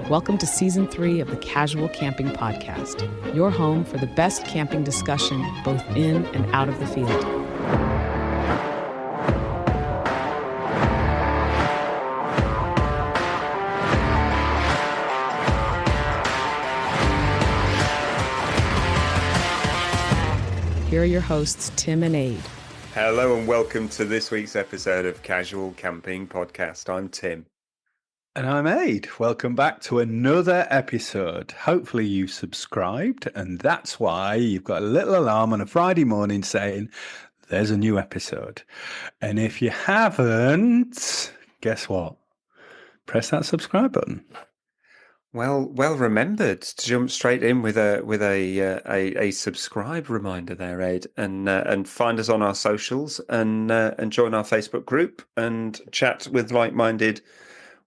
Welcome to Season 3 of the Casual Camping Podcast, your home for the best camping discussion both in and out of the field. Here are your hosts, Tim and Aid. Hello and welcome to this week's episode of Casual Camping Podcast. I'm Tim. And I'm Aid. Welcome back to another episode. Hopefully you've subscribed, and that's why you've got a little alarm on a Friday morning saying there's a new episode. And if you haven't, guess what? Press that subscribe button. Well remembered to jump straight in with a subscribe reminder there, Aid, and find us on our socials and join our Facebook group and chat with like-minded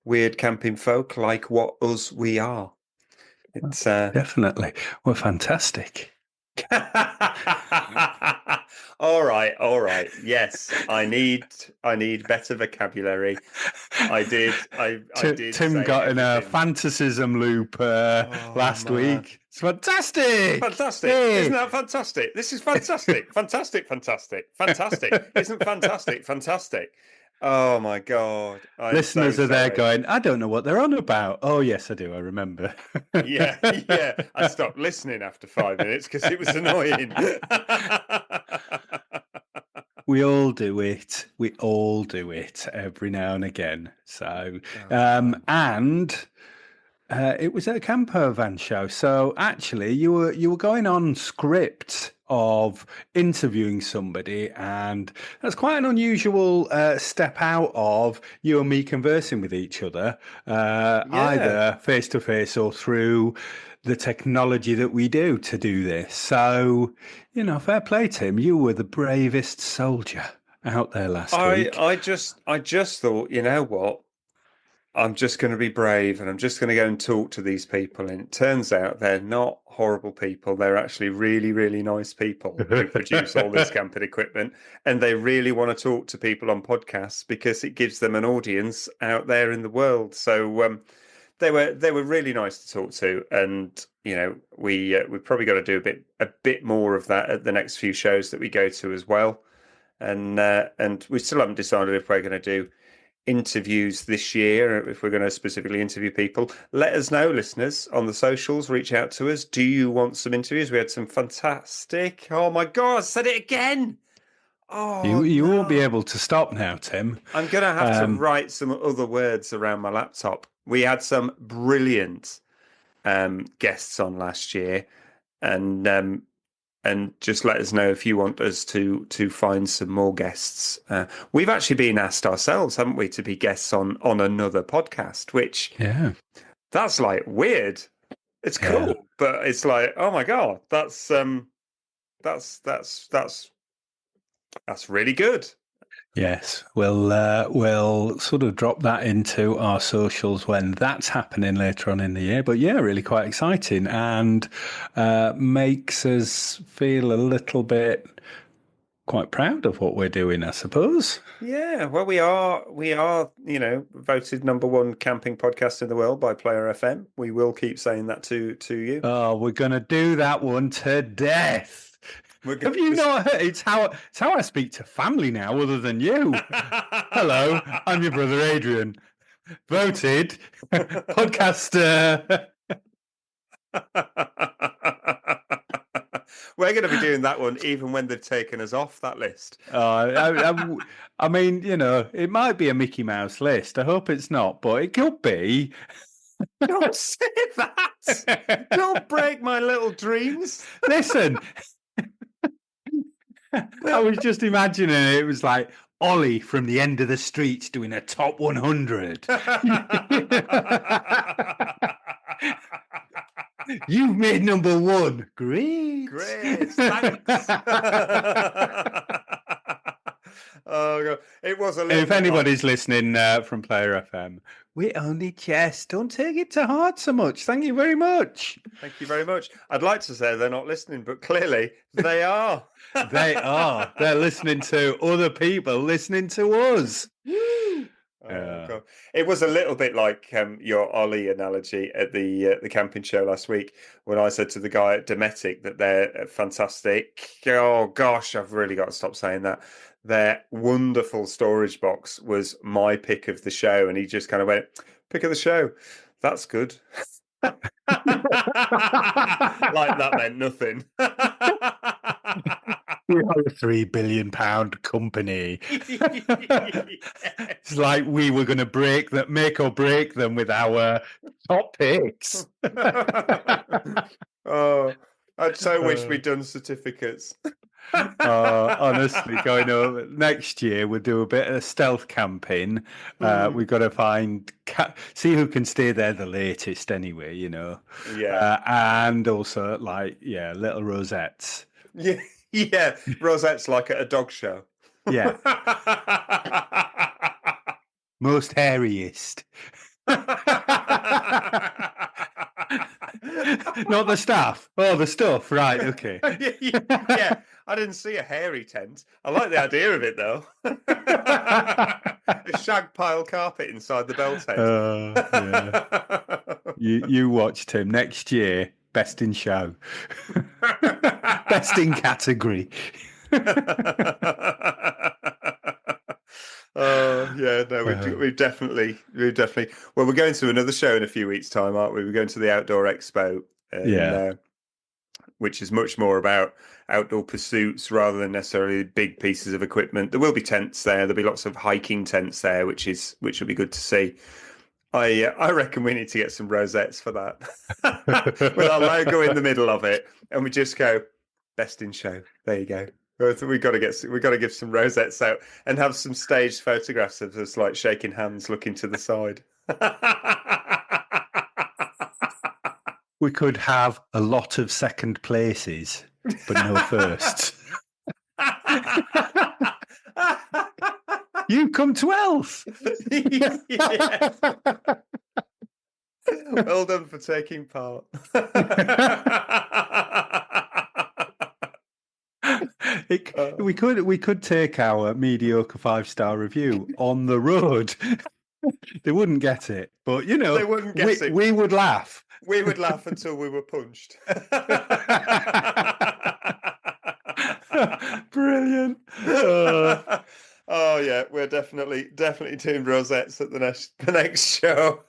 weird camping folk like what us we are. It's definitely. We're fantastic. All right. Yes, I need better vocabulary. I did. Tim got in a fantasism loop last week. It's fantastic. Hey. Isn't that fantastic? This is fantastic. fantastic. Isn't fantastic? Fantastic. Oh my God. Listeners are there going, I don't know what they're on about. Oh, yes, I do. I remember. Yeah. I stopped listening after 5 minutes because it was annoying. We all do it. Every now and again. So, and it was at a camper van show. So actually, you were going on script of interviewing somebody, and that's quite an unusual step out of you and me conversing with each other, either face to face or through the technology that we do to do this. So, fair play, Tim. You were the bravest soldier out there last week. I just thought, you know what? I'm just going to be brave and I'm just going to go and talk to these people. And it turns out they're not horrible people. They're actually really, really nice people who produce all this camping equipment. And they really want to talk to people on podcasts because it gives them an audience out there in the world. So they were really nice to talk to. And, we've probably got to do a bit more of that at the next few shows that we go to as well. And we still haven't decided if we're going to do interviews this year, if we're going to specifically interview people. Let us know, listeners, on the socials. Reach out to us. Do you want some interviews? We had some fantastic. Oh my God, I said it again. Oh, you won't be able to stop now, Tim. I'm going to have to write some other words around my laptop. We had some brilliant guests on last year, and just let us know if you want us to find some more guests. We've actually been asked ourselves, haven't we, to be guests on another podcast, which that's like weird. It's cool, but it's like, oh my God, that's really good. Yes, we'll sort of drop that into our socials when that's happening later on in the year. But yeah, really quite exciting, and makes us feel a little bit quite proud of what we're doing, I suppose. Yeah, well, we are, voted number one camping podcast in the world by Player FM. We will keep saying that to you. Oh, we're going to do that one to death. Have you not heard? It's how I speak to family now, other than you. Hello, I'm your brother Adrian. Voted podcaster. We're going to be doing that one even when they've taken us off that list. I mean, it might be a Mickey Mouse list. I hope it's not, but it could be. Don't say that. Don't break my little dreams. Listen. I was just imagining it was like Ollie from the end of the street doing a top 100. You've made number one. Great. Thanks. Oh God, it was a little. If anybody's listening from Player FM, we only jest. Don't take it to heart so much. Thank you very much. Thank you very much. I'd like to say they're not listening, but clearly they are. They are. They're listening to other people listening to us. Oh God! It was a little bit like your Ollie analogy at the camping show last week when I said to the guy at Dometic that they're fantastic. Oh gosh, I've really got to stop saying that. Their wonderful storage box was my pick of the show, and he just kind of went, "Pick of the show." That's good. Like that meant nothing. We are a £3 billion company. It's like we were going to make or break them with our top picks. Oh, I so wish we'd done certificates. Honestly, going over next year, we'll do a bit of stealth camping. We've got to see who can stay there the latest, anyway. Yeah, and also little rosettes. Yeah, rosettes like at a dog show. Yeah, most hairiest. Not the staff. Oh, the stuff. Right. Okay. Yeah, I didn't see a hairy tent. I like the idea of it, though. A shag pile carpet inside the bell tent. Yeah. You watch, Tim. Next year, best in show. Best in category. Oh yeah, no, we've definitely. Well, we're going to another show in a few weeks' time, aren't we? We're going to the Outdoor Expo, which is much more about outdoor pursuits rather than necessarily big pieces of equipment. There will be tents there. There'll be lots of hiking tents there, which will be good to see. I reckon we need to get some rosettes for that, with our logo in the middle of it, and we just go best in show. There you go. We've got to give some rosettes out and have some staged photographs of us like shaking hands, looking to the side. We could have a lot of second places, but no firsts. You come 12th. Yeah. Well done for taking part. We could take our mediocre 5-star review on the road. They wouldn't get it, but they wouldn't get it. We would laugh. We would laugh until we were punched. Brilliant. Oh yeah, we're definitely doing rosettes at the next show.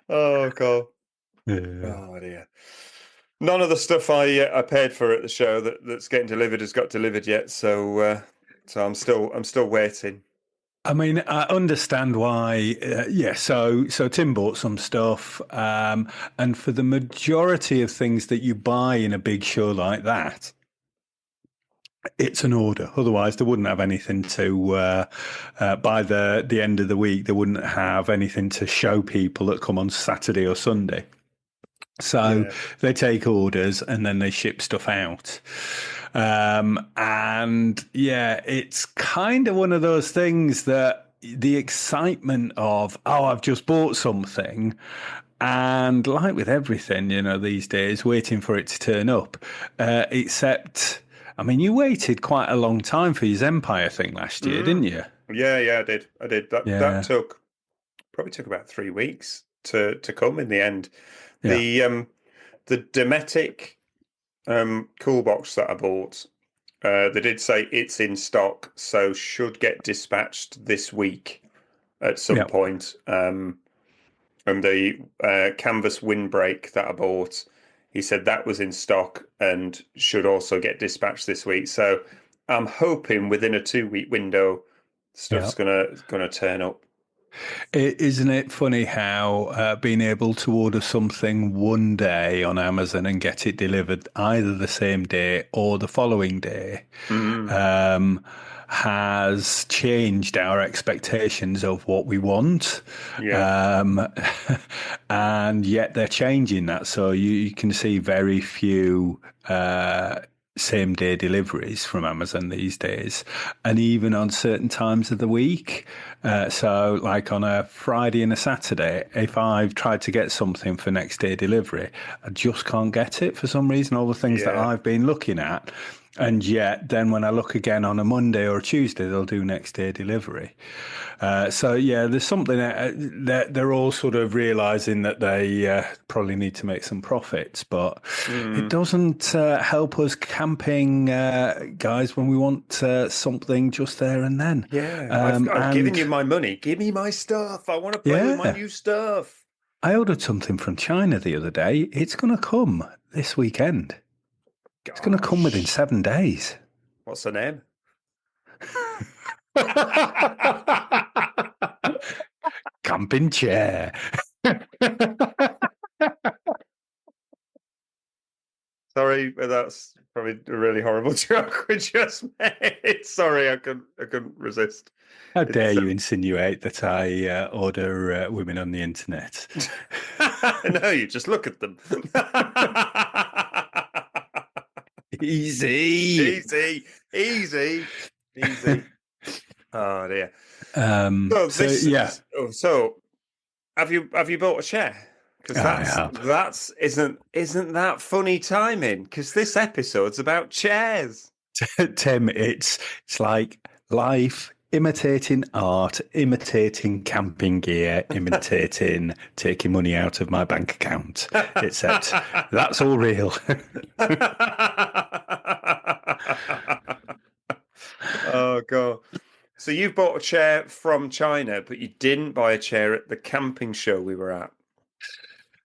Oh God. Yeah. Oh dear. None of the stuff I paid for at the show that's getting delivered has got delivered yet, so I'm still waiting. I mean, I understand why. So Tim bought some stuff, and for the majority of things that you buy in a big show like that, it's an order. Otherwise, they wouldn't have anything to by the end of the week. They wouldn't have anything to show people that come on Saturday or Sunday. So they take orders and then they ship stuff out. And it's kind of one of those things that the excitement of, I've just bought something. And like with everything, these days, waiting for it to turn up, except, I mean, you waited quite a long time for your Empire thing last year, didn't you? Yeah, I did. That probably took about 3 weeks to come in the end. Yeah. The Dometic cool box that I bought, they did say it's in stock, so should get dispatched this week at some point. And the canvas windbreak that I bought, he said that was in stock and should also get dispatched this week. So I'm hoping within a 2-week window, stuff's gonna turn up. Isn't it funny how being able to order something one day on Amazon and get it delivered either the same day or the following day has changed our expectations of what we want. And yet they're changing that. So you can see very few same day deliveries from Amazon these days, and even on certain times of the week. So like on a Friday and a Saturday, if I've tried to get something for next day delivery, I just can't get it for some reason. All the things that I've been looking at, And yet, then when I look again on a Monday or a Tuesday, they'll do next day delivery. So yeah, there's something that they're all sort of realizing that they probably need to make some profits, but it doesn't help us camping guys when we want something just there and then. Yeah, I've given you my money. Give me my stuff. I want to play with my new stuff. I ordered something from China the other day. It's going to come this weekend. Gosh. It's going to come within 7 days. What's the name? Camping chair. Sorry, but that's probably a really horrible joke we just made. Sorry, I couldn't resist. How dare you insinuate that I order women on the internet? No, you just look at them. Easy. Oh dear. So have you bought a chair? Because isn't that funny timing? Because this episode's about chairs. Tim, it's like life imitating art, imitating camping gear, imitating taking money out of my bank account. Except that's all real. Oh god. So you've bought a chair from China, but you didn't buy a chair at the camping show we were at.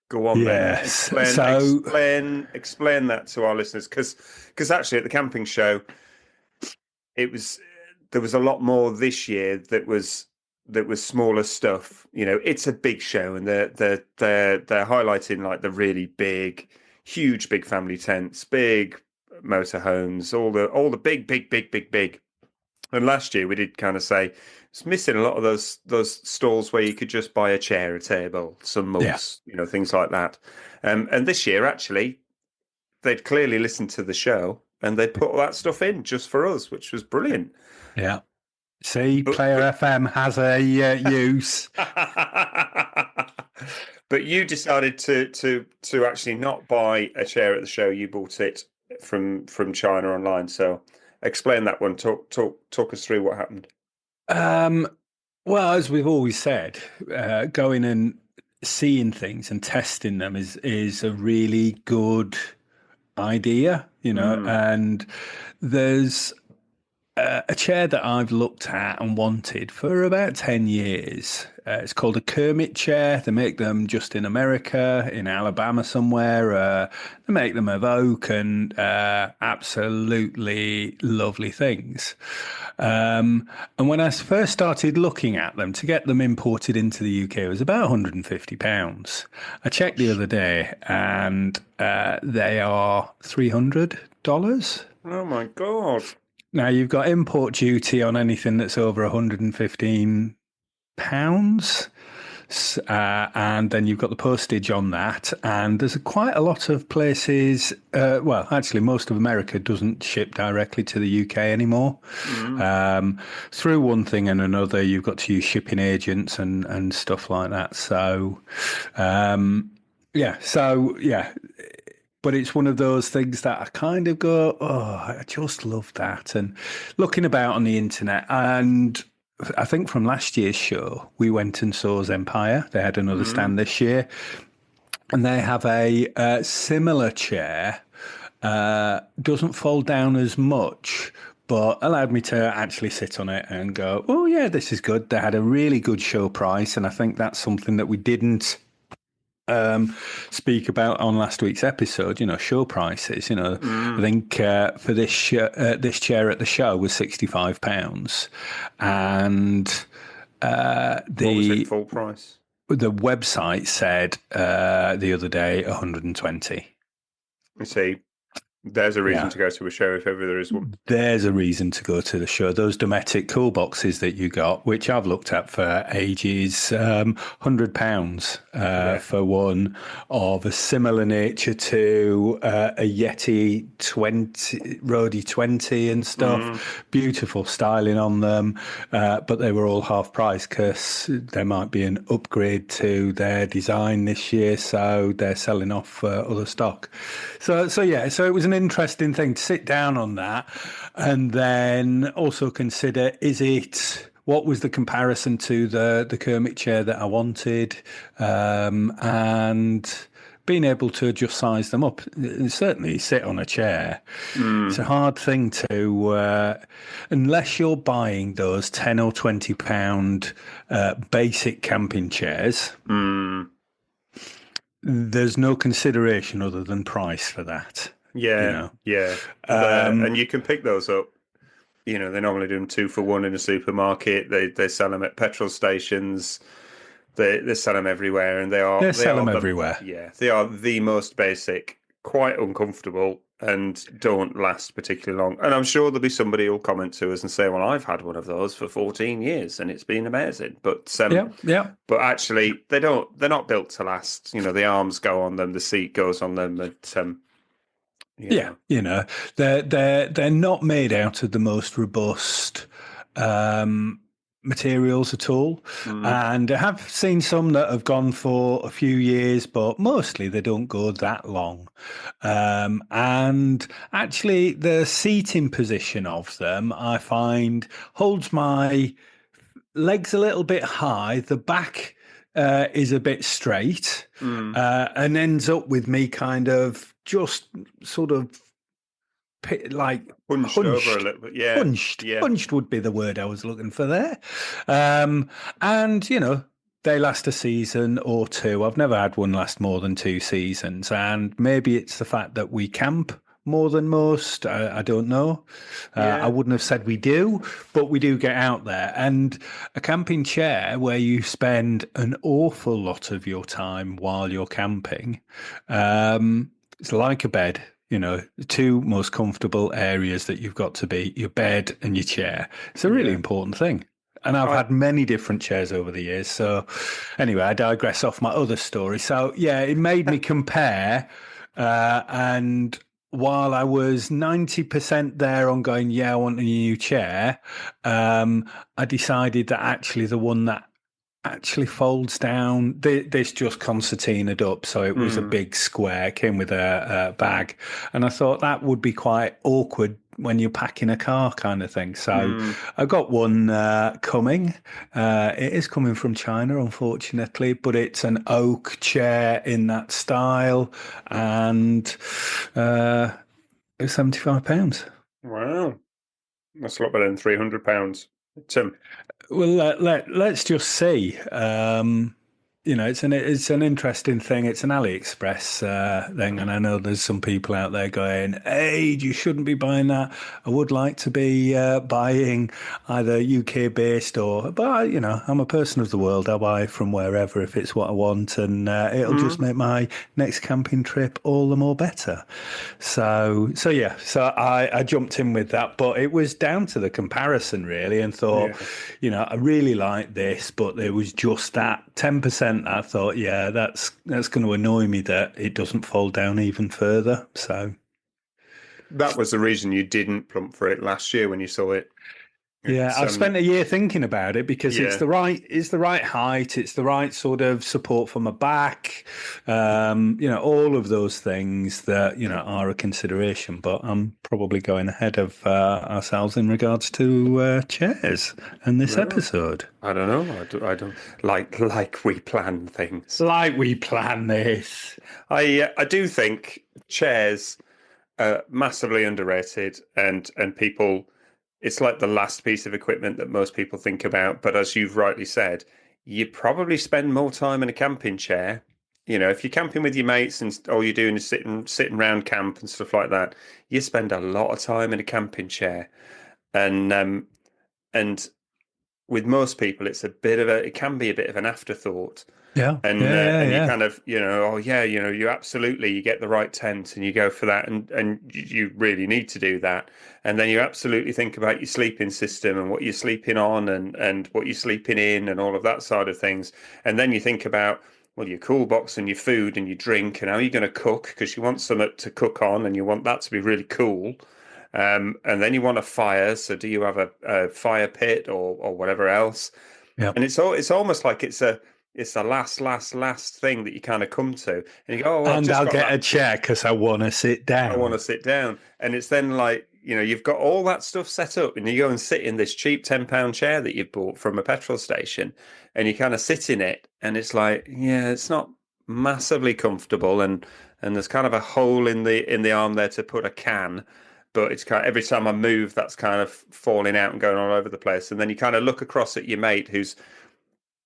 Go on, yes. Then. Explain that to our listeners, because actually at the camping show, there was a lot more this year that was smaller stuff. You know, it's a big show, and they're highlighting like the really big, huge, big family tents, big motorhomes, all the big. And last year we did kind of say it's missing a lot of those stalls where you could just buy a chair, a table, some mugs, things like that. And this year, actually, they'd clearly listened to the show and they put all that stuff in just for us, which was brilliant. Yeah. See, Player FM has a use. But you decided to actually not buy a chair at the show. You bought it from China online. So explain that one. Talk us through what happened. Well, as we've always said, going and seeing things and testing them is a really good idea, and there's a chair that I've looked at and wanted for about 10 years. It's called a Kermit chair. They make them just in America, in Alabama somewhere. They make them of oak and absolutely lovely things. And when I first started looking at them, to get them imported into the UK, it was about £150. I checked the other day and they are $300. Oh, my God. Now, you've got import duty on anything that's over £115, and then you've got the postage on that. And there's quite a lot of places, well, actually, most of America doesn't ship directly to the UK anymore. Through one thing and another, you've got to use shipping agents and stuff like that. So, yeah. But it's one of those things that I kind of go, oh, I just love that. And looking about on the internet, and I think from last year's show, we went and saw Empire. They had another stand this year. And they have a similar chair, doesn't fold down as much, but allowed me to actually sit on it and go, oh, yeah, this is good. They had a really good show price. And I think that's something that we didn't speak about on last week's episode, show prices. I think for this chair at the show was £65, and what was it full price? The website said the other day 120. You see, there's a reason to go to a show if ever there is one. There's a reason to go to the show. Those Dometic cool boxes that you got, which I've looked at for ages, £100 for one of a similar nature to a Yeti Rode 20 and stuff. Beautiful styling on them, but they were all half price because there might be an upgrade to their design this year, so they're selling off other stock. So it was an interesting thing to sit down on that, and then also consider: what was the comparison to the Kermit chair that I wanted, and being able to just size them up. Certainly, sit on a chair. It's a hard thing to, unless you're buying those £10 or £20 basic camping chairs. There's no consideration other than price for that. Yeah, and you can pick those up. They normally do them 2 for 1 in a supermarket. They sell them at petrol stations. They sell them everywhere, and they sell them everywhere. Yeah, they are the most basic, quite uncomfortable, and don't last particularly long. And I'm sure there'll be somebody who'll comment to us and say, "Well, I've had one of those for 14 years, and it's been amazing." But But actually, they're not built to last. The arms go on them, the seat goes on them, and they're not made out of the most robust materials at all. And I have seen some that have gone for a few years, but mostly they don't go that long. And actually, the seating position of them, I find, holds my legs a little bit high. The back is a bit straight, and ends up with me kind of just sort of like hunched over a little bit. Yeah, hunched would be the word I was looking for there. And they last a season or two. I've never had one last more than 2 seasons, and maybe it's the fact that we camp more than most. I don't know. I wouldn't have said we do, but we do get out there. And a camping chair where you spend an awful lot of your time while you're camping, it's like a bed. The 2 most comfortable areas that you've got to be your bed and your chair. It's a really important thing. And I've had many different chairs over the years. So anyway, I digress off my other story. So it made me compare. And while I was 90% there on going, I want a new chair, I decided that actually the one that actually folds down, this just concertinaed up, so it was a big square, came with a bag, and I thought that would be quite awkward when you're packing a car kind of thing. So I got one coming. It is coming from China, unfortunately, but it's an oak chair in that style, and it was £75. Wow, that's a lot better than £300. Tim. Well, let's just see. It's an interesting thing. It's an AliExpress thing, and I know there's some people out there going, "Hey, you shouldn't be buying that." I would like to be buying either UK based but I'm a person of the world. I'll buy from wherever if it's what I want, and it'll just make my next camping trip all the more better. So I jumped in with that, but it was down to the comparison really, and thought, I really like this, but there was just that 10%. I thought, that's going to annoy me that it doesn't fold down even further. So that was the reason you didn't plump for it last year when you saw it. I've spent a year thinking about it because it's the right height, it's the right sort of support for my back, all of those things that are a consideration. But I'm probably going ahead of ourselves in regards to chairs and this episode. I don't know. I don't like we plan things. Like we plan this. I do think chairs are massively underrated, and people. It's like the last piece of equipment that most people think about. But as you've rightly said, you probably spend more time in a camping chair. If you're camping with your mates and all you're doing is sitting around camp and stuff like that, you spend a lot of time in a camping chair. And with most people, it can be a bit of an afterthought. And you kind of, you absolutely, you get the right tent and you go for that, and you really need to do that. And then you absolutely think about your sleeping system and what you're sleeping on and what you're sleeping in and all of that side of things. And then you think about, well, your cool box and your food and your drink and how you're going to cook, because you want something to cook on and you want that to be really cool. And then you want a fire. So do you have a fire pit or whatever else? Yeah. And it's almost like it's it's the last thing that you kind of come to, and you go, oh, well, I've And just I'll got get that. a chair because I want to sit I want down. to sit down. And it's then like, you've got all that stuff set up and you go and sit in this cheap £10 chair that you've bought from a petrol station and you kind of sit in it and it's like, yeah, it's not massively comfortable and there's kind of a hole in the arm there to put a can. But it's kind of, every time I move, that's kind of falling out and going all over the place. And then you kind of look across at your mate who's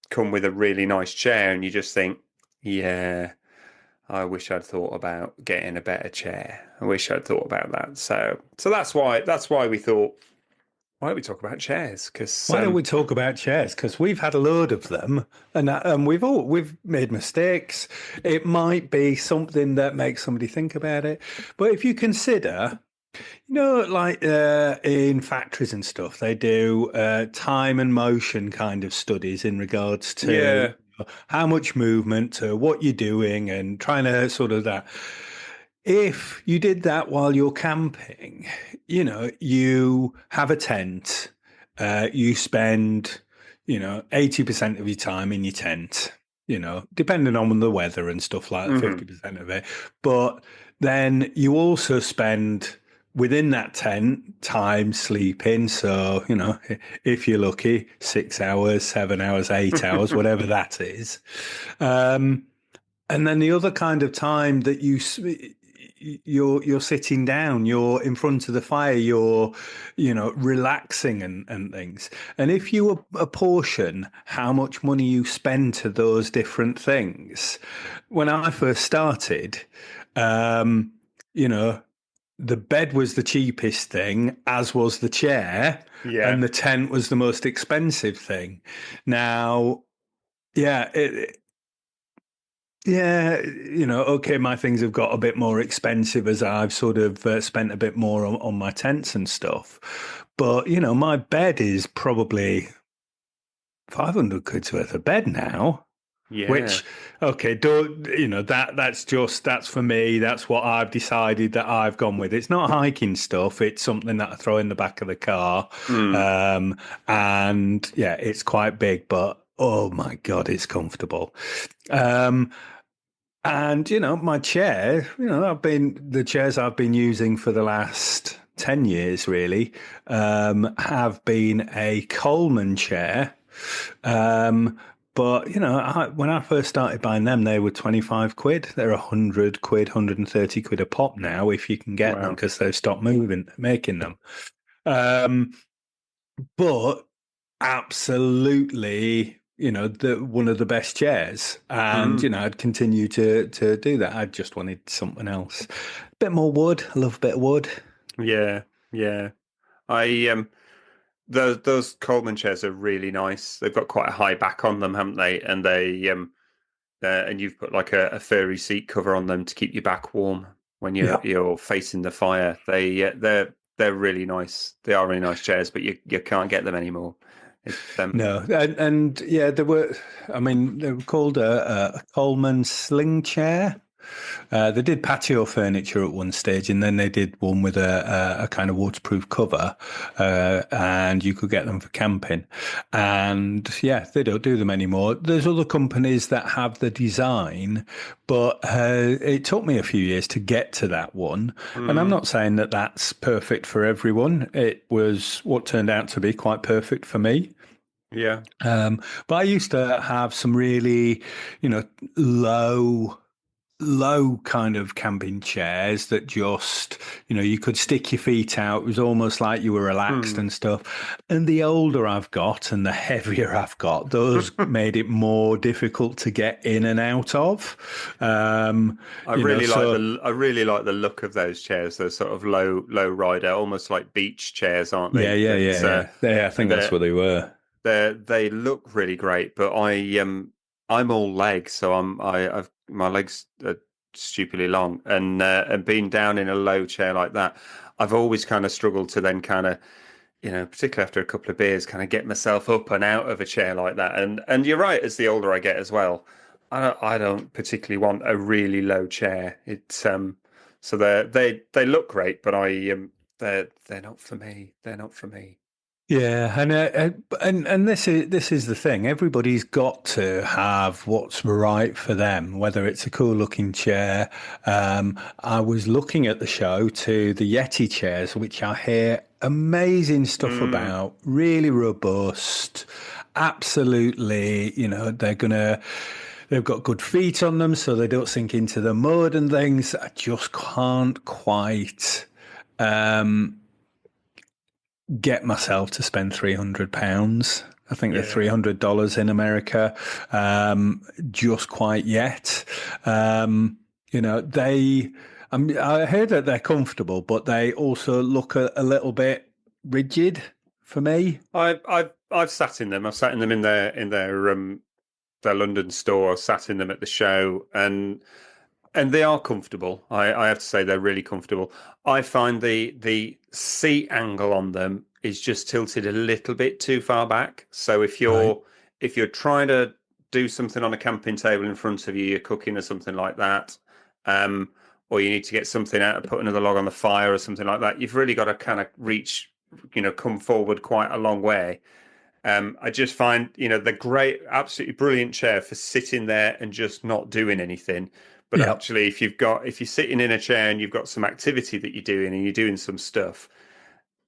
come with a really nice chair and you just think, yeah, I wish I'd thought about getting a better chair. I wish I'd thought about that. So that's why we thought, why don't we talk about chairs? Because Why don't we talk about chairs? Because we've had a load of them, and we've made mistakes. It might be something that makes somebody think about it, but if you consider, like in factories and stuff, they do time and motion kind of studies in regards to how much movement, what you're doing, and trying to sort of that. If you did that while you're camping, you have a tent, you spend, 80% of your time in your tent, depending on the weather and stuff like that, 50% of it. But then you also spend within that tent time sleeping. So, if you're lucky, 6 hours, 7 hours, 8 hours, whatever that is. And then the other kind of time that you're sitting down, you're in front of the fire, you're relaxing and things. And if you apportion how much money you spend to those different things, when I first started, the bed was the cheapest thing, as was the chair, and the tent was the most expensive thing. Now, yeah, okay, my things have got a bit more expensive as I've sort of spent a bit more on my tents and stuff. But, my bed is probably 500 quid's worth of bed now. Yeah. Which, okay, that's for me. That's what I've decided that I've gone with. It's not hiking stuff. It's something that I throw in the back of the car. And yeah, it's quite big, but oh my God, it's comfortable. And my chair, the chairs I've been using for the last 10 years really, have been a Coleman chair. But, when I first started buying them, they were 25 quid. They're 100 quid, 130 quid a pop now, if you can get them, because they've stopped making them. But absolutely, one of the best chairs. And, I'd continue to do that. I just wanted something else. A bit more wood. I love a bit of wood. Yeah. Those Coleman chairs are really nice. They've got quite a high back on them, haven't they? And and you've put like a furry seat cover on them to keep your back warm when you're facing the fire. They're really nice. They are really nice chairs, but you can't get them anymore. No, and yeah, they were called a Coleman sling chair. They did patio furniture at one stage, and then they did one with a kind of waterproof cover, and you could get them for camping. And yeah, they don't do them anymore. There's other companies that have the design, but it took me a few years to get to that one. And I'm not saying that that's perfect for everyone. It was what turned out to be quite perfect for me. Yeah. But I used to have some really, low kind of camping chairs that just, you could stick your feet out. It was almost like you were relaxed and stuff. And the older I've got and the heavier I've got, those made it more difficult to get in and out of. I really like the look of those chairs. Those sort of low rider, almost like beach chairs, aren't they? Yeah. I think that's what they were. They look really great, but I'm all legs, so my legs are stupidly long, and being down in a low chair like that, I've always kind of struggled to then kind of, particularly after a couple of beers, kind of get myself up and out of a chair like that. And you're right, as the older I get as well, I don't particularly want a really low chair. It's so they look great, but they're not for me. They're not for me. Yeah, and this is the thing. Everybody's got to have what's right for them, whether it's a cool looking chair. I was looking at the show to the Yeti chairs, which I hear amazing stuff about. Really robust, absolutely. They've got good feet on them, so they don't sink into the mud and things. I just can't quite. Get myself to spend £300. I think they're $300 in America, just quite yet. I heard that they're comfortable, but they also look a little bit rigid for me. I've sat in them. I've sat in them in their London store. I've sat in them at the show, and they are comfortable. I have to say they're really comfortable. I find the seat angle on them is just tilted a little bit too far back. So if you're trying to do something on a camping table in front of you, you're cooking or something like that, or you need to get something out, put another log on the fire or something like that, you've really got to kind of reach, come forward quite a long way. I just find, the great, absolutely brilliant chair for sitting there and just not doing anything. But actually, if you're sitting in a chair and you've got some activity that you're doing and you're doing some stuff,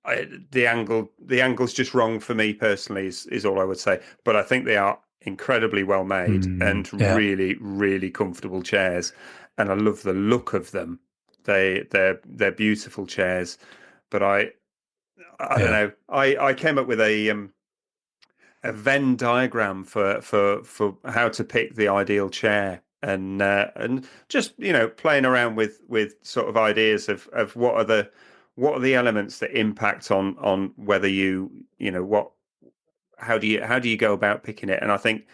the angle's just wrong for me personally. Is all I would say. But I think they are incredibly well made and really, really comfortable chairs, and I love the look of them. They're beautiful chairs. But I don't know. I came up with a Venn diagram for how to pick the ideal chair, and just playing around with sort of ideas of what are the elements that impact on whether how do you go about picking it. And I think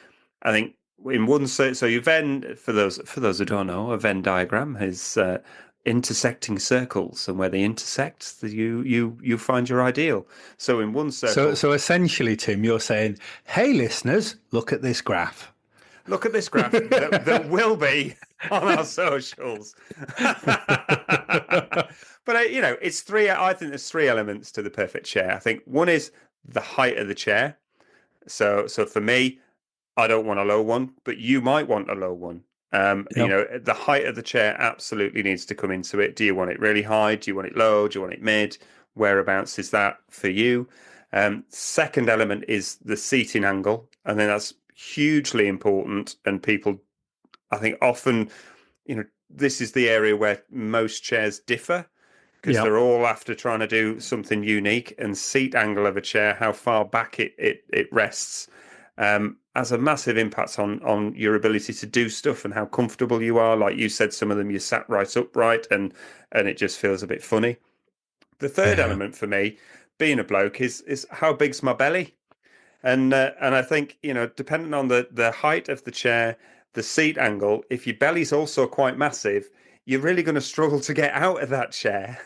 in one so your Venn, for those who don't know, a Venn diagram is intersecting circles, and where they intersect, you find your ideal. So in one circle, so essentially, Tim, you're saying, hey listeners, look at this graph. Look at this graph that will be on our socials. But it's three. I think there's three elements to the perfect chair. I think one is the height of the chair. So for me, I don't want a low one, but you might want a low one. The height of the chair absolutely needs to come into it. Do you want it really high? Do you want it low? Do you want it mid? Whereabouts is that for you? Second element is the seating angle, and then that's hugely important. And people, I think, often, this is the area where most chairs differ, because they're all after trying to do something unique. And seat angle of a chair, how far back it rests, has a massive impact on your ability to do stuff and how comfortable you are. Like you said, some of them you sat right upright, and it just feels a bit funny. The third element for me, being a bloke, is how big's my belly. And I think, depending on the height of the chair, the seat angle, if your belly's also quite massive, you're really going to struggle to get out of that chair.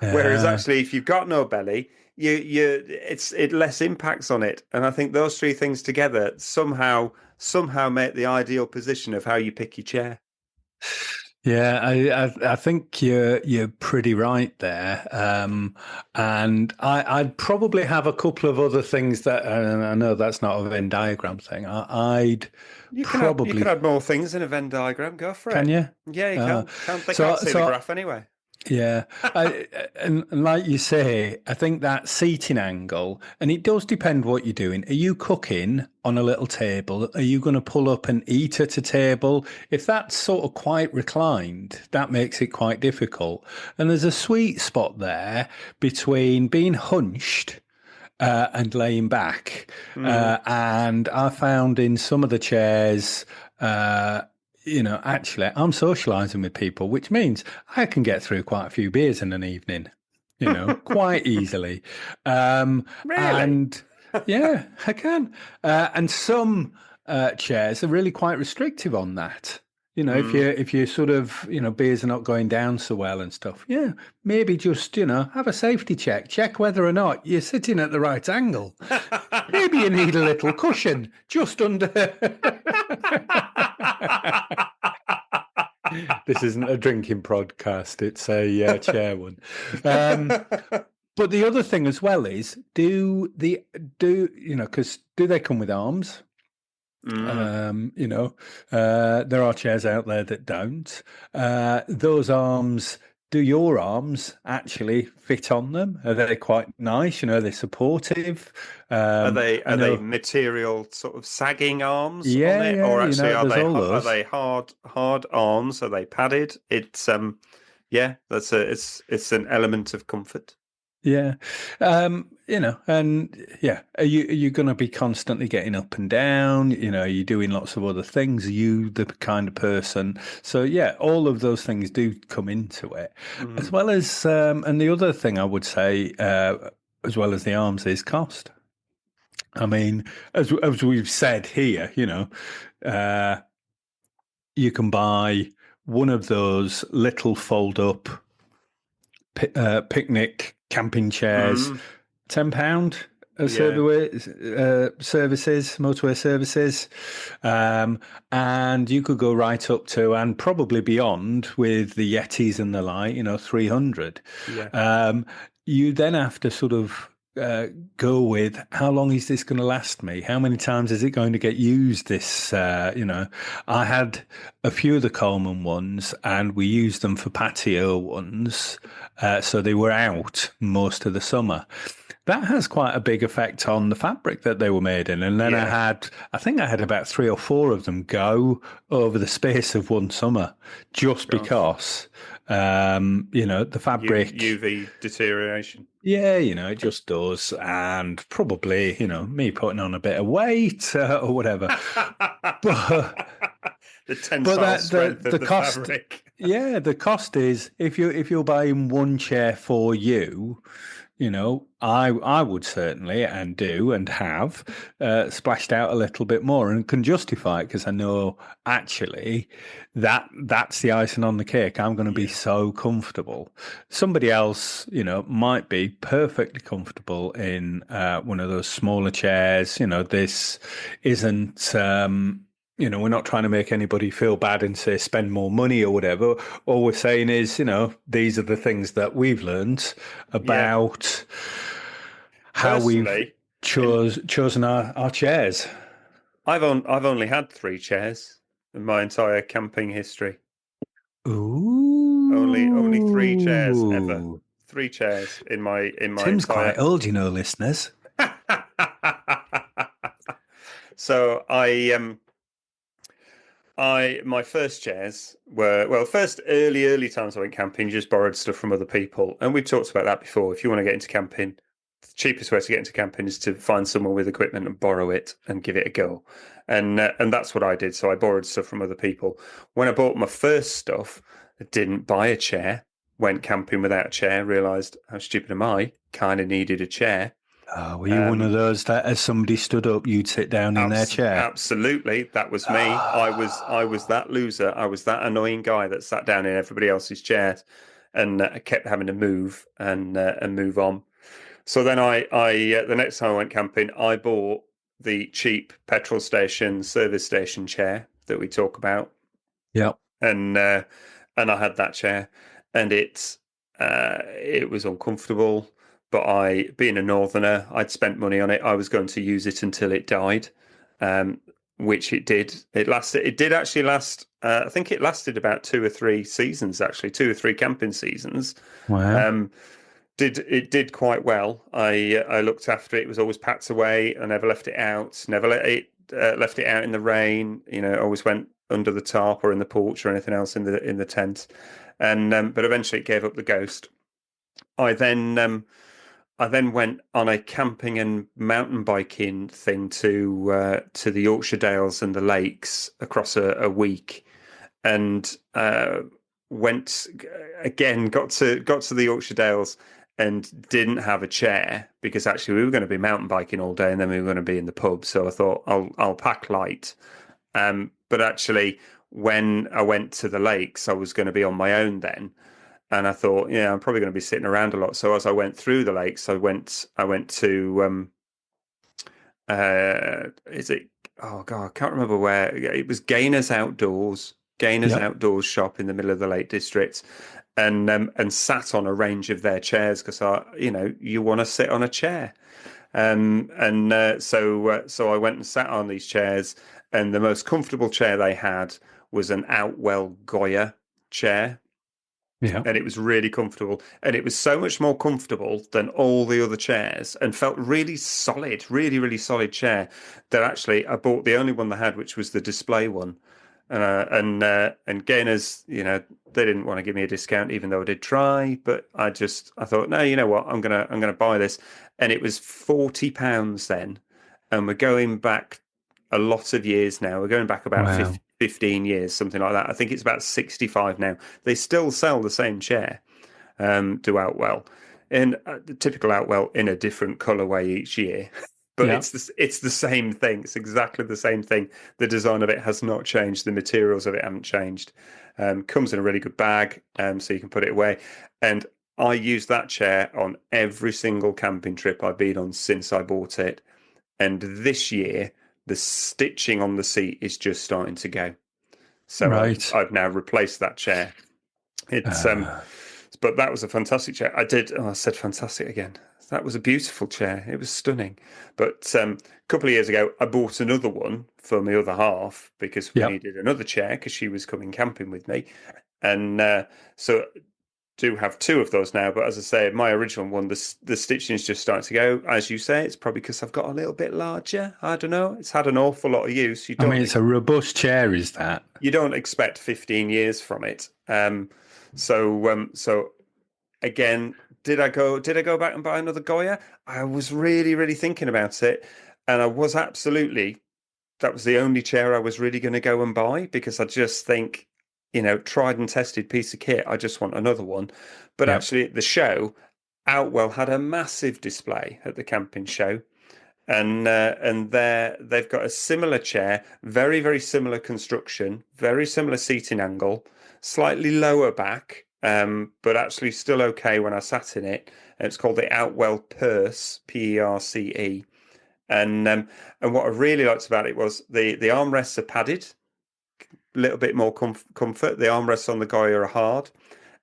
Whereas actually, if you've got no belly, it less impacts on it. And I think those three things together somehow make the ideal position of how you pick your chair. Yeah, I think you're pretty right there, and I'd probably have a couple of other things that, and I know that's not a Venn diagram thing. You could add more things in a Venn diagram. Go for it. Can you? Yeah, you can. They can't see the graph anyway. Yeah, and like you say, I think that seating angle, and it does depend what you're doing. Are you cooking on a little table? Are you going to pull up and eat at a table? If that's sort of quite reclined, that makes it quite difficult. And there's a sweet spot there between being hunched and laying back. And I found in some of the chairs, actually, I'm socializing with people, which means I can get through quite a few beers in an evening, quite easily. Really? And yeah, I can. And some chairs are really quite restrictive on that. If you sort of, beers are not going down so well and stuff. Yeah, maybe just, have a safety check. Check whether or not you're sitting at the right angle. Maybe you need a little cushion just under. This isn't a drinking podcast. It's a chair one. But the other thing as well is, because do they come with arms? There are chairs out there that don't. Those arms, do your arms actually fit on them? Are they quite nice? Are they supportive? Are they material sort of sagging arms on it, Yeah, or actually are those. they hard arms? Are they padded? It's it's an element of comfort. Yeah. And yeah, are you going to be constantly getting up and down? Are you doing lots of other things? Are you the kind of person? So yeah, all of those things do come into it, as well as, and the other thing I would say, as well as the arms, is cost. I mean, as we've said here, you can buy one of those little fold-up picnic camping chairs, £10 motorway services, and you could go right up to and probably beyond with the Yetis and the like, 300. Yeah. You then have to sort of go with, how long is this going to last me? How many times is it going to get used? This, I had a few of the Coleman ones, and we used them for patio ones, so they were out most of the summer. That has quite a big effect on the fabric that they were made in. And then I think I had about 3 or 4 of them go over the space of one summer, just because, the fabric. UV deterioration. Yeah, it just does. And probably, me putting on a bit of weight or whatever. But the tensile strength of the cost, fabric. Yeah, the cost is, if you're buying one chair for you, I would certainly and do and have splashed out a little bit more, and can justify it because I know actually that's the icing on the cake. I'm going to be so comfortable. Somebody else, might be perfectly comfortable in one of those smaller chairs. This isn't. We're not trying to make anybody feel bad and say spend more money or whatever. All we're saying is, these are the things that we've learned about how we've chosen our chairs. I've only had 3 chairs in my entire camping history. Ooh. Only 3 chairs ever. 3 chairs in my Tim's entire... quite old, listeners. So my first chairs were, first early times I went camping, you just borrowed stuff from other people. And we've talked about that before. If you want to get into camping, the cheapest way to get into camping is to find someone with equipment and borrow it and give it a go. And that's what I did. So I borrowed stuff from other people. When I bought my first stuff, I didn't buy a chair, went camping without a chair, realised how stupid am I, kind of needed a chair. Oh, were you one of those that as somebody stood up, you'd sit down in their chair? Absolutely. That was me. I was that loser. I was that annoying guy that sat down in everybody else's chairs and kept having to move and move on. So then the next time I went camping, I bought the cheap petrol station, service station chair that we talk about. Yep. And I had that chair, and it was uncomfortable. But being a northerner, I'd spent money on it. I was going to use it until it died, which it did. It did actually last. I think it lasted about 2 or 3 seasons. Actually, 2 or 3 camping seasons. Wow. It did quite well. I looked after it. It was always packed away. I never left it out. Never left it out in the rain. Always went under the tarp or in the porch or anything else in the tent. And but eventually it gave up the ghost. I then went on a camping and mountain biking thing to the Yorkshire Dales and the lakes across a week, and went again. Got to the Yorkshire Dales and didn't have a chair because actually we were going to be mountain biking all day and then we were going to be in the pub. So I thought I'll pack light. But actually, when I went to the lakes, I was going to be on my own then. And I thought, I'm probably going to be sitting around a lot. So as I went through the lakes, I went to, is it? Oh God, I can't remember where. It was Gaynors Outdoors Gainer's Yep. Outdoors shop in the middle of the Lake District, and sat on a range of their chairs because you want to sit on a chair. So I went and sat on these chairs, and the most comfortable chair they had was an Outwell Goya chair, Yeah. and it was really comfortable, and it was so much more comfortable than all the other chairs, and felt really solid, really, really solid chair. That actually I bought the only one they had, which was the display one. And Gainers, they didn't want to give me a discount, even though I did try. But I thought, no, you know what, I'm gonna buy this, and it was £40 then, and we're going back a lot of years now. We're going back about Wow. 15 years, something like that. I think it's about 65 now. They still sell the same chair, to Outwell, in the typical Outwell in a different colorway each year. But Yeah. it's the same thing. It's exactly the same thing. The design of it has not changed. The materials of it haven't changed. Comes in a really good bag, so you can put it away. And I use that chair on every single camping trip I've been on since I bought it. And this year, the stitching on the seat is just starting to go. So Right. I've now replaced that chair. It's but that was a fantastic chair. I said fantastic again. That was a beautiful chair. It was stunning. But a couple of years ago, I bought another one for my other half because we Yep. needed another chair because she was coming camping with me. And so do have two of those now. But as I say, my original one, the stitching is just starting to go. As you say, it's probably because I've got a little bit larger. I don't know. It's had an awful lot of use. I mean, it's a robust chair, is that? You don't expect 15 years from it. So again, did I go back and buy another Goya? I was really, really thinking about it, and that was the only chair I was really going to go and buy, because I just think, tried and tested piece of kit. I just want another one. But Yep. actually, at the show, Outwell had a massive display at the camping show. And they've got a similar chair, very, very similar construction, very similar seating angle, slightly lower back, but actually still okay when I sat in it. And it's called the Outwell Perce, Perce. And what I really liked about it was the armrests are padded, a little bit more comfort. The armrests on the Goya are hard.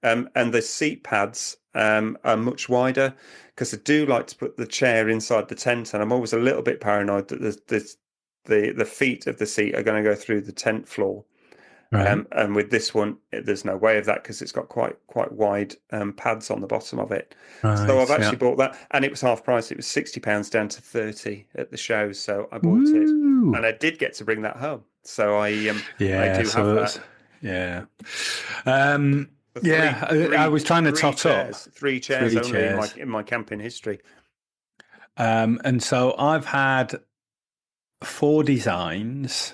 And the seat pads are much wider, because I do like to put the chair inside the tent, and I'm always a little bit paranoid that the feet of the seat are going to go through the tent floor. Right. And with this one, there's no way of that, because it's got quite wide pads on the bottom of it. So I've actually bought that, and it was half price. It was £60 down to 30 at the show, so I bought it, and I did get to bring that home. So I do have that. Yeah. I was trying to tot up three chairs only in my camping history. And so I've had 4 designs,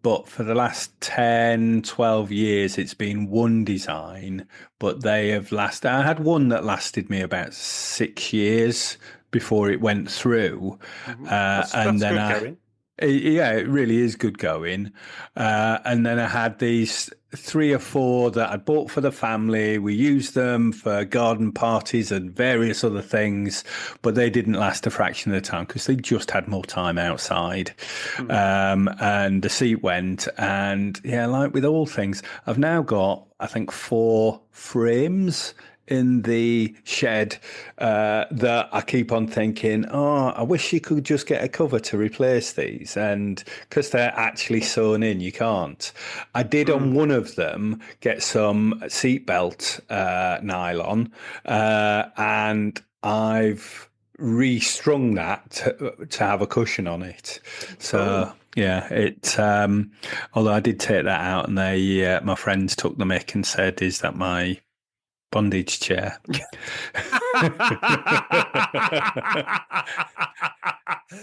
but for the last 10, 12 years, it's been one design, but they have lasted. I had one that lasted me about 6 years before it went through. That's good going. It really is good going. And then I had these 3 or 4 that I bought for the family. We used them for garden parties and various other things, but they didn't last a fraction of the time because they just had more time outside. And the seat went. And yeah, like with all things, I've now got, I think, 4 frames in the shed that I keep on thinking, I wish you could just get a cover to replace these. And because they're actually sewn in, you can't. I did on one of them get some seatbelt nylon, and I've restrung that to have a cushion on it. So yeah, it although I did take that out, and they my friends took the mick and said, is that my bondage chair?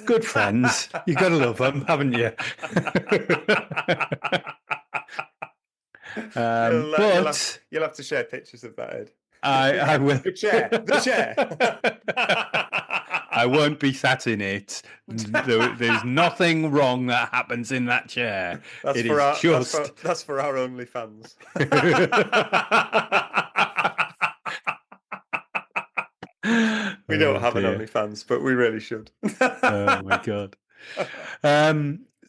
Good friends. You've got to love them, haven't you? You'll have to share pictures of that, Ed. I will. The chair. I won't be sat in it. There's nothing wrong that happens in that chair. That's for our OnlyFans. We don't have an OnlyFans, but we really should. Oh my God.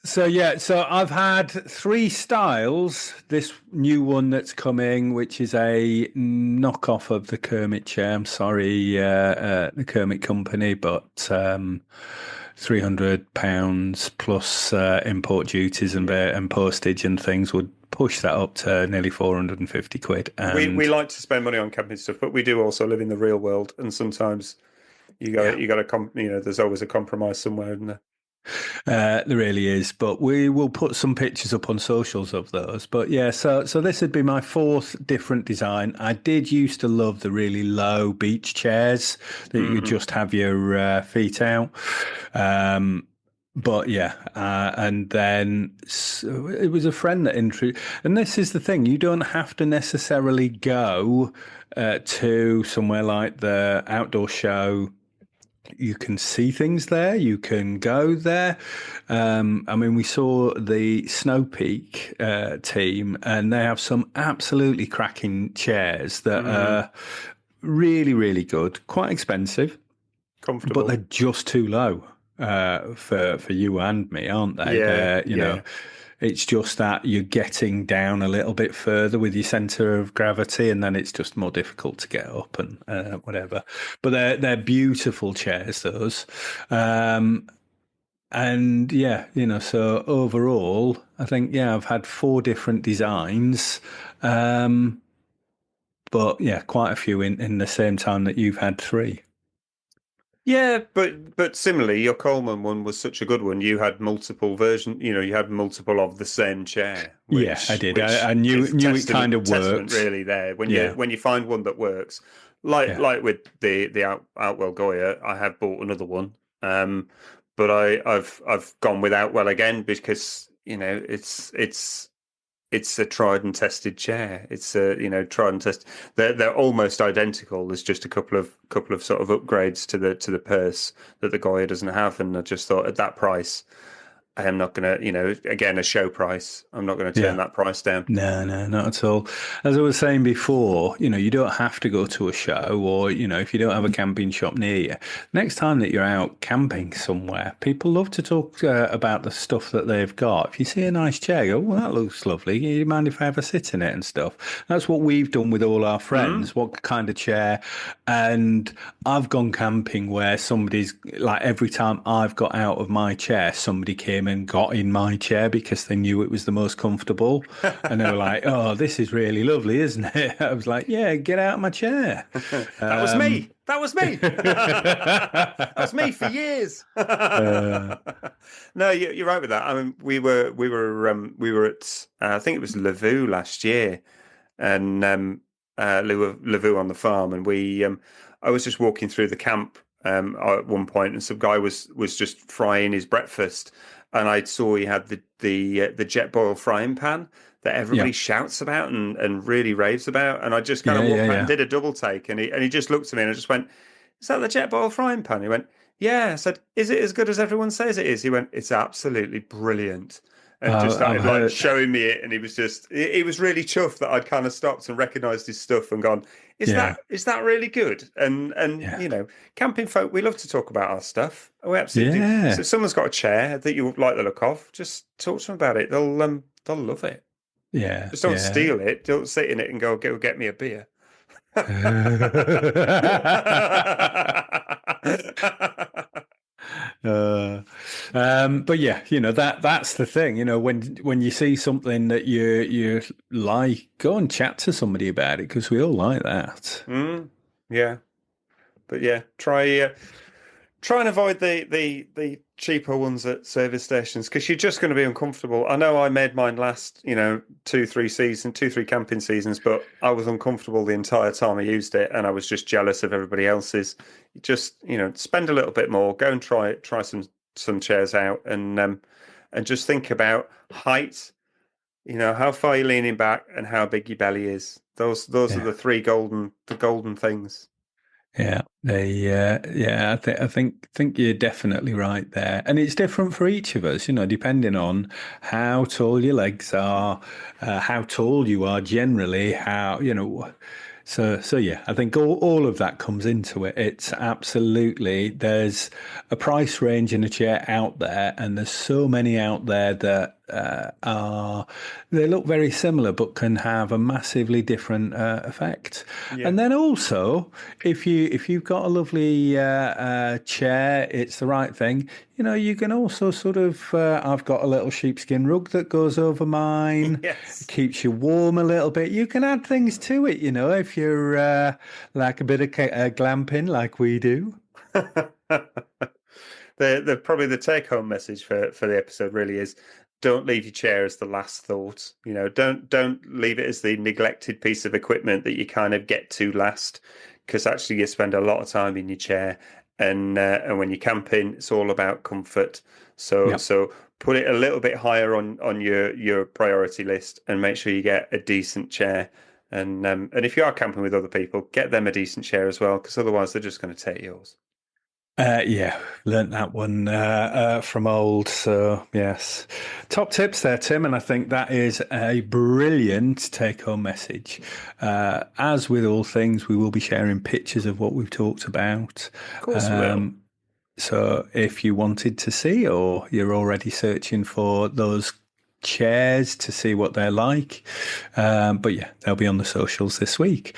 So I've had 3 styles. This new one that's coming, which is a knockoff of the Kermit chair. I'm sorry, the Kermit company, but £300 plus import duties and postage and things would push that up to nearly 450 quid. And we like to spend money on camping stuff, but we do also live in the real world, and sometimes you got to there's always a compromise somewhere, isn't there? There really is, but we will put some pictures up on socials of those. But yeah, so this would be my 4th different design. I did used to love the really low beach chairs that you just have your feet out. But yeah, and then it was a friend that introduced, and this is the thing, you don't have to necessarily go to somewhere like the outdoor show. You can see things there. You can go there. I mean, we saw the Snow Peak team, and they have some absolutely cracking chairs that are really, really good. Quite expensive, comfortable, but they're just too low for you and me, aren't they? Yeah, you know. It's just that you're getting down a little bit further with your centre of gravity, and then it's just more difficult to get up and whatever. But they're beautiful chairs, those. And yeah, so overall, I think, I've had 4 different designs. But yeah, quite a few in the same time that you've had 3. Yeah, but similarly, your Coleman one was such a good one. You had multiple versions. You had multiple of the same chair. Yeah, I did. I knew it kind of worked. Really, there when you find one that works, like with the Outwell Goya, I have bought another one. But I've gone with Outwell again because it's a tried and tested chair. It's a tried and tested. They're almost identical. There's just a couple of sort of upgrades to the purse that the Goya doesn't have. And I just thought at that price, I am not going to, again, a show price. I'm not going to turn that price down. No, not at all. As I was saying before, you don't have to go to a show or, if you don't have a camping shop near you, next time that you're out camping somewhere, people love to talk about the stuff that they've got. If you see a nice chair, go, well, that looks lovely. Do you mind if I have a sit in it and stuff? That's what we've done with all our friends. What kind of chair? And I've gone camping where somebody's, like, every time I've got out of my chair, somebody came and got in my chair because they knew it was the most comfortable. And they were like, oh, this is really lovely, isn't it? I was like, yeah, get out of my chair. That was me. That was me. That was me for years. No, you're right with that. I mean, we were at I think it was Lavaux last year, and Lavaux on the farm, and I was just walking through the camp at one point, and some guy was just frying his breakfast, and I saw he had the Jetboil frying pan that everybody shouts about and really raves about, and I just kind of walked back and did a double take, and he just looked at me and I just went, "Is that the Jetboil frying pan?" He went, "Yeah." I said, "Is it as good as everyone says it is?" He went, "It's absolutely brilliant." And just started showing me it, and he was really chuffed that I'd kind of stopped and recognised his stuff and gone, is that really good? And camping folk, we love to talk about our stuff. We absolutely do. So if someone's got a chair that you like the look of, just talk to them about it. They'll love it. Yeah. Just don't steal it. Don't sit in it and go get me a beer. But yeah, that's the thing. When you see something that you like, go and chat to somebody about it, because we all like that. Yeah, but yeah, try and avoid the cheaper ones at service stations, because you're just going to be uncomfortable. I know I made mine last 2-3 camping seasons, but I was uncomfortable the entire time I used it, and I was just jealous of everybody else's. Just spend a little bit more, go and try some chairs out, and just think about height. How far you're leaning back and how big your belly is. Those are the 3 golden things. Yeah, I think you're definitely right there, and it's different for each of us, depending on how tall your legs are, how tall you are generally, how So yeah, I think all of that comes into it. It's absolutely, there's a price range in a chair out there, and there's so many out there that they look very similar but can have a massively different effect. Yeah. And then also, if you've got a lovely chair, it's the right thing. You can also sort of, I've got a little sheepskin rug that goes over mine. Yes. It keeps you warm a little bit. You can add things to it, if you're like a bit of glamping like we do. The probably the take home message for the episode really is, don't leave your chair as the last thought. Don't leave it as the neglected piece of equipment that you kind of get to last, because actually you spend a lot of time in your chair, and when you're camping, it's all about comfort. So put it a little bit higher on your priority list, and make sure you get a decent chair. And if you are camping with other people, get them a decent chair as well, because otherwise they're just going to take yours. Yeah, learnt that one from old. So yes, top tips there, Tim, and I think that is a brilliant take-home message. As with all things, we will be sharing pictures of what we've talked about. Of course we will. So if you wanted to see, or you're already searching for those chairs to see what they're like, but yeah, they'll be on the socials this week.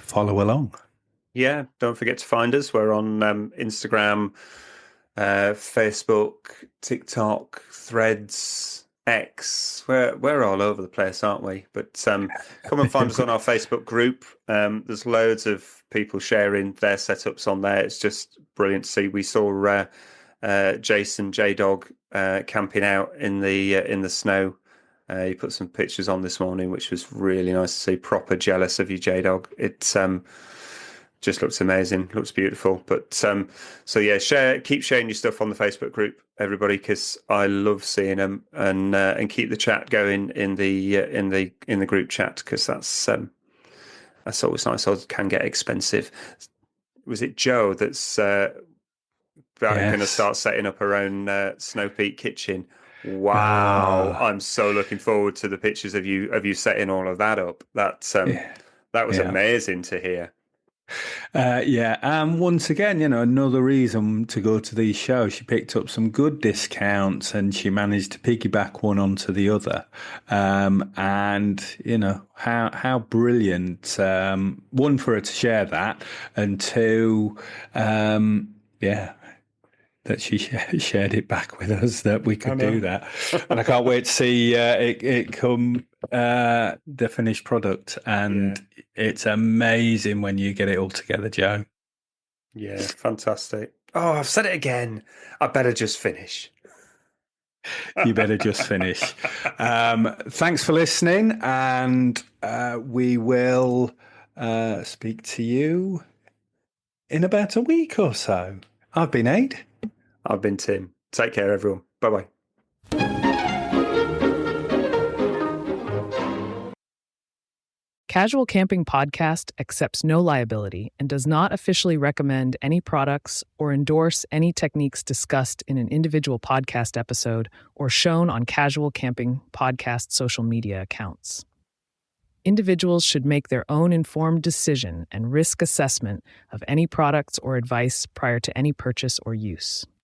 Follow along. Yeah, don't forget to find us. We're on Instagram, Facebook, TikTok, Threads, X. We're all over the place, aren't we? But come and find us on our Facebook group. There's loads of people sharing their setups on there. It's just brilliant to see. We saw Jason J-Dog camping out in the snow. He put some pictures on this morning, which was really nice to see. Proper jealous of you, J-Dog. It's just looks amazing, looks beautiful. But so yeah, keep sharing your stuff on the Facebook group, everybody, because I love seeing them, and keep the chat going in the group chat, because that's always nice. It can get expensive. Was it Joe that's going to start setting up her own Snow Peak kitchen? Wow, I'm so looking forward to the pictures of you setting all of that up. That was amazing to hear. And once again, another reason to go to these shows. She picked up some good discounts, and she managed to piggyback one onto the other. And how brilliant, one, for her to share that, and two, that she shared it back with us, that we could do that. And I can't wait to see it come, the finished product. And it's amazing when you get it all together, Joe. Yeah, fantastic. Oh, I've said it again. I better just finish. You better just finish. Thanks for listening, and we will speak to you in about a week or so. I've been Aid. I've been Tim. Take care, everyone. Bye-bye. Casual Camping Podcast accepts no liability and does not officially recommend any products or endorse any techniques discussed in an individual podcast episode or shown on Casual Camping Podcast social media accounts. Individuals should make their own informed decision and risk assessment of any products or advice prior to any purchase or use.